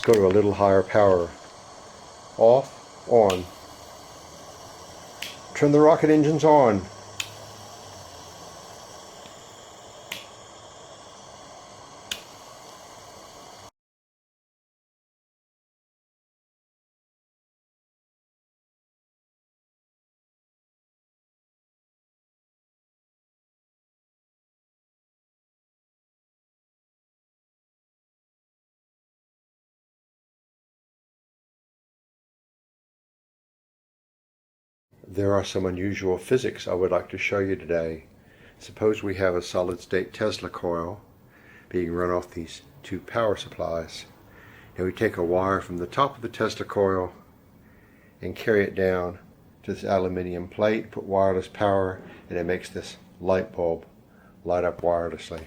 go to a little higher power. Off, on. Turn the rocket engines on. There are some unusual physics I would like to show you today. Suppose we have a solid-state Tesla-coil being run off these two power supplies. And we take a wire from the top of the Tesla-coil and carry it down to this aluminium plate, put wireless power, and it makes this light bulb light up wirelessly.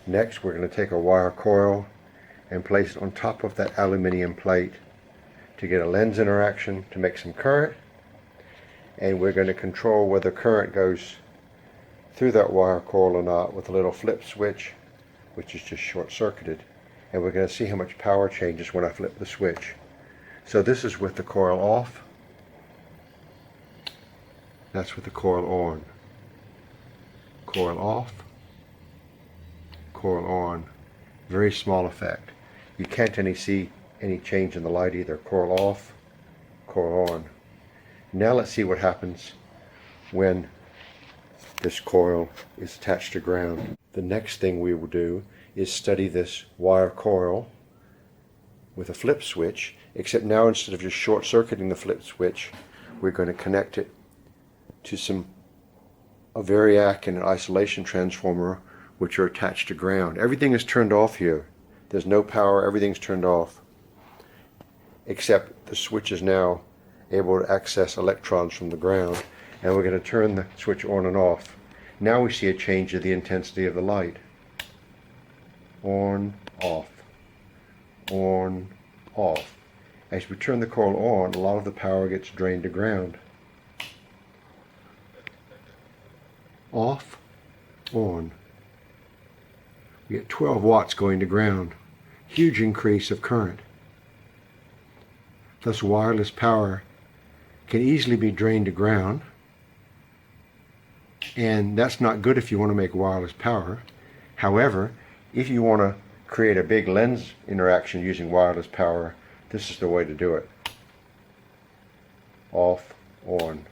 Next, we're going to take a wire coil and place it on top of that aluminium plate to get a Lenz interaction to make some current. And we're going to control whether current goes through that wire coil or not with a little flip switch, which is just short-circuited. And we're going to see how much power changes when I flip the switch. So this is with the coil off. That's with the coil on. Coil off. Coil on. Very small effect. You can't see any change in the light either. Coil off. Coil on. Now let's see what happens when this coil is attached to ground. The next thing we will do is study this wire coil with a flip switch, except now instead of just short-circuiting the flip switch, we're going to connect it to a variac and an isolation transformer, which are attached to ground. Everything is turned off here. There's no power, everything's turned off, except the switch is now able to access electrons from the ground, and we're going to turn the switch on and off. Now we see a change in the intensity of the light. On, off, on, off. As we turn the coil on, a lot of the power gets drained to ground. Off, on. We get 12 watts going to ground. Huge increase of current. Thus wireless power can easily be drained to ground, and that's not good if you want to make wireless power. However, if you want to create a big Lenz interaction using wireless power, this is the way to do it. Off, on.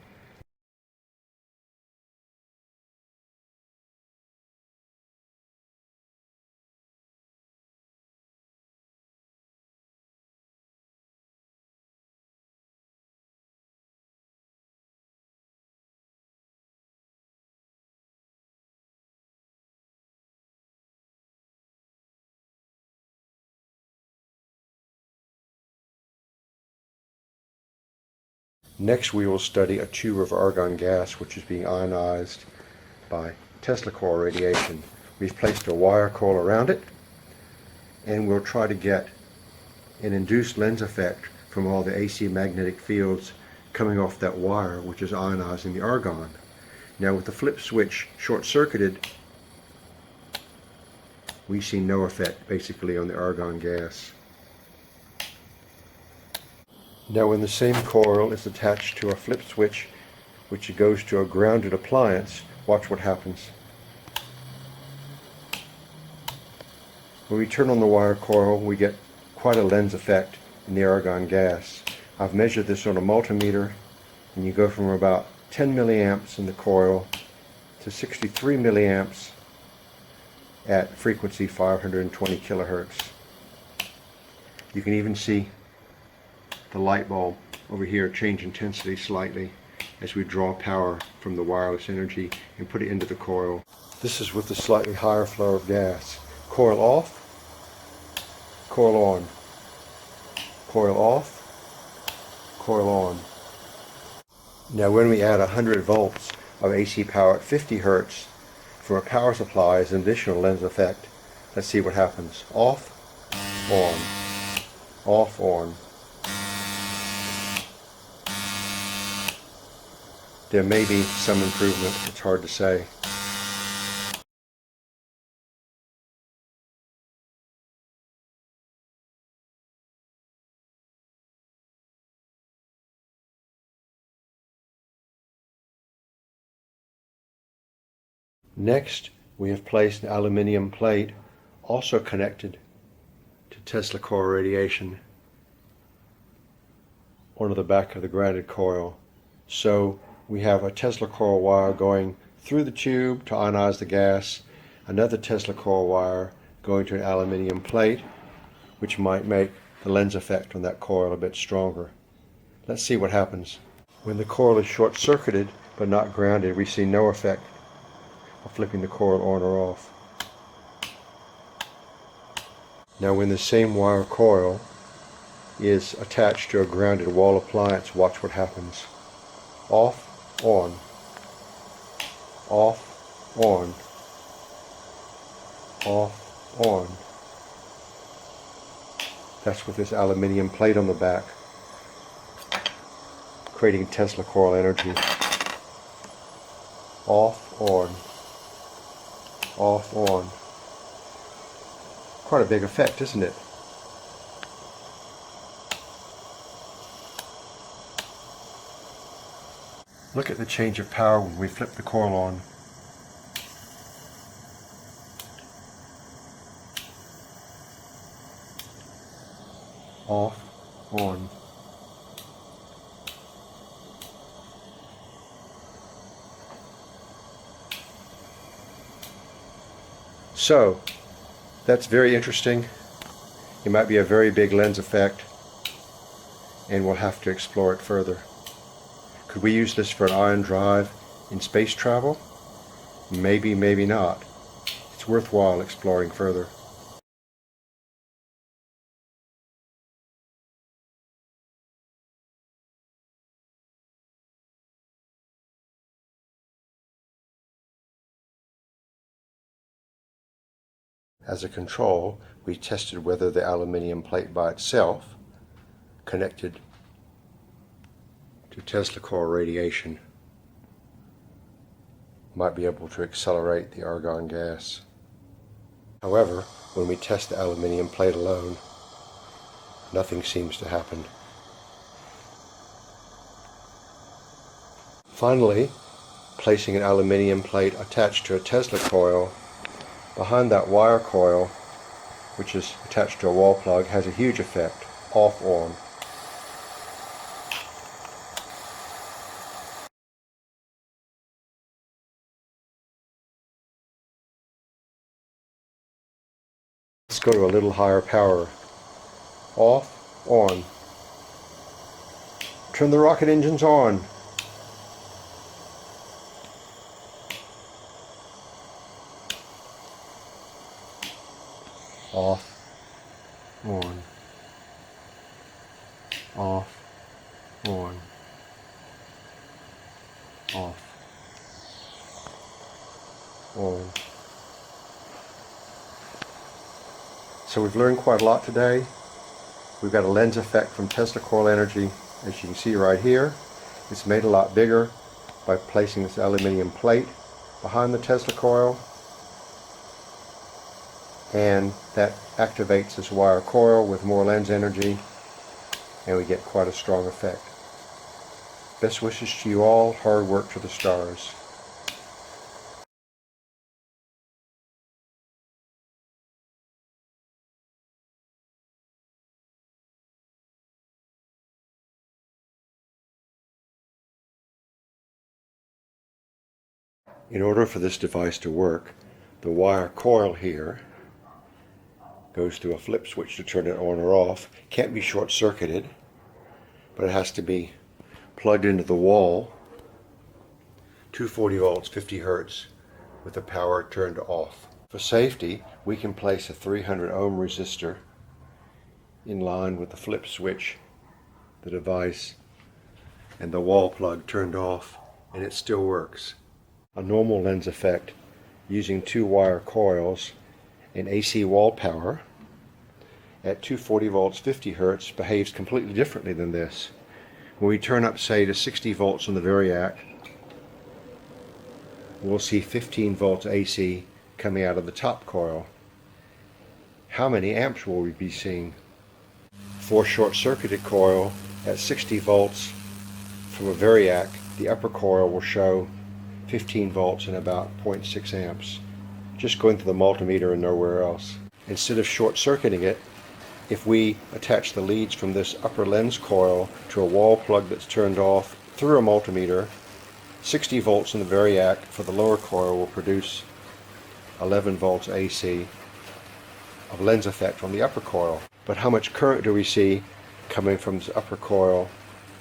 Next, we will study a tube of argon gas which is being ionized by Tesla-coil radiation. We've placed a wire coil around it, and we'll try to get an induced Lenz effect from all the AC magnetic fields coming off that wire, which is ionizing the argon. Now, with the flip switch short-circuited, we see no effect basically on the argon gas. Now when the same coil is attached to a flip switch, which goes to a grounded appliance, watch what happens. When we turn on the wire coil, we get quite a Lenz effect in the argon gas. I've measured this on a multimeter, and you go from about 10 milliamps in the coil to 63 milliamps at frequency 520 kilohertz. You can even see the light bulb over here change intensity slightly as we draw power from the wireless energy and put it into the coil. This is with the slightly higher flow of gas. Coil off, coil on, coil off, coil on. Now when we add 100 volts of AC power at 50 hertz from a power supply as an additional Lenz effect, let's see what happens. Off, on, off, on. There may be some improvement, it's hard to say. Next, we have placed an aluminium plate also connected to Tesla-coil radiation onto the back of the grounded coil. So we have a Tesla-coil wire going through the tube to ionize the gas, another Tesla-coil wire going to an aluminium plate, which might make the Lenz effect on that coil a bit stronger. Let's see what happens. When the coil is short-circuited but not grounded, we see no effect of flipping the coil on or off. Now when the same wire coil is attached to a grounded wall appliance, watch what happens. Off, on, off, on, off, on. That's with this aluminium plate on the back, creating Tesla-coil energy. Off, on, off, on. Quite a big effect, isn't it? Look at the change of power when we flip the coil on. Off, on. So, that's very interesting. It might be a very big Lenz effect, and we'll have to explore it further. Could we use this for an ion drive in space travel? Maybe, maybe not. It's worthwhile exploring further. As a control, we tested whether the aluminium plate by itself, connected to Tesla-coil radiation, might be able to accelerate the argon gas. However, when we test the aluminium plate alone, nothing seems to happen. Finally, placing an aluminium plate attached to a Tesla coil behind that wire coil, which is attached to a wall plug, has a huge effect. Off, on. Let's go to a little higher power. Off, on. Turn the rocket engines on. Off, on, off, on, off, on. So we've learned quite a lot today. We've got a Lenz effect from Tesla-coil energy, as you can see right here. It's made a lot bigger by placing this aluminium plate behind the Tesla coil, and that activates this wire coil with more Lenz energy, and we get quite a strong effect. Best wishes to you all. Hard work to the stars. In order for this device to work, the wire coil here goes through a flip switch to turn it on or off. Can't be short-circuited, but it has to be plugged into the wall, 240 volts, 50 hertz, with the power turned off. For safety, we can place a 300 ohm resistor in line with the flip switch, the device, and the wall plug turned off, and it still works. A normal Lenz effect using 2 wire coils and AC wall power at 240 volts 50 hertz behaves completely differently than this. When we turn up, say, to 60 volts on the variac, we'll see 15 volts AC coming out of the top coil. How many amps will we be seeing? For a short-circuited coil at 60 volts from a variac, the upper coil will show 15 volts and about 0.6 amps, just going to the multimeter and nowhere else. Instead of short-circuiting it, if we attach the leads from this upper lens coil to a wall plug that's turned off through a multimeter, 60 volts in the variac for the lower coil will produce 11 volts AC of lens effect on the upper coil. But how much current do we see coming from this upper coil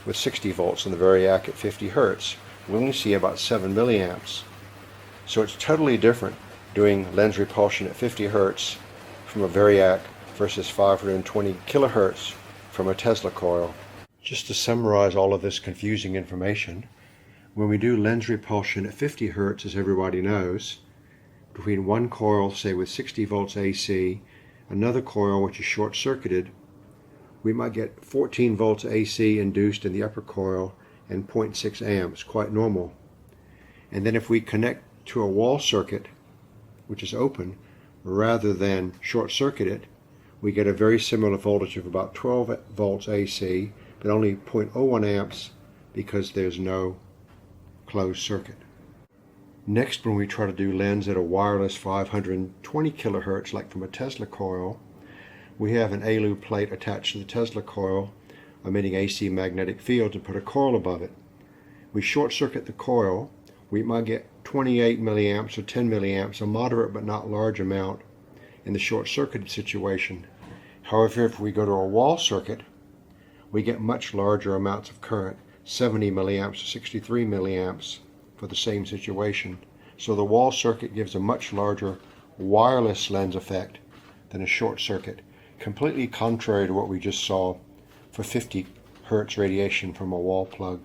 with 60 volts in the variac at 50 Hertz? We only see about 7 milliamps. So it's totally different doing lens repulsion at 50 Hertz from a variac versus 520 kilohertz from a Tesla-coil. Just to summarize all of this confusing information, when we do lens repulsion at 50 Hertz, as everybody knows, between one coil, say with 60 volts AC, another coil which is short-circuited, we might get 14 volts AC induced in the upper coil and 0.6 amps, quite normal. And then if we connect to a wall circuit, which is open, rather than short-circuit it, we get a very similar voltage of about 12 volts AC, but only 0.01 amps because there's no closed circuit. Next, when we try to do lens at a wireless 520 kilohertz, like from a Tesla coil, we have an ALU plate attached to the Tesla coil emitting AC magnetic fields and put a coil above it. We short-circuit the coil, we might get 28 milliamps or 10 milliamps, a moderate but not large amount in the short-circuited situation. However, if we go to a wall circuit, we get much larger amounts of current, 70 milliamps or 63 milliamps for the same situation. So the wall circuit gives a much larger wireless lens effect than a short circuit, completely contrary to what we just saw for 50 Hertz radiation from a wall plug.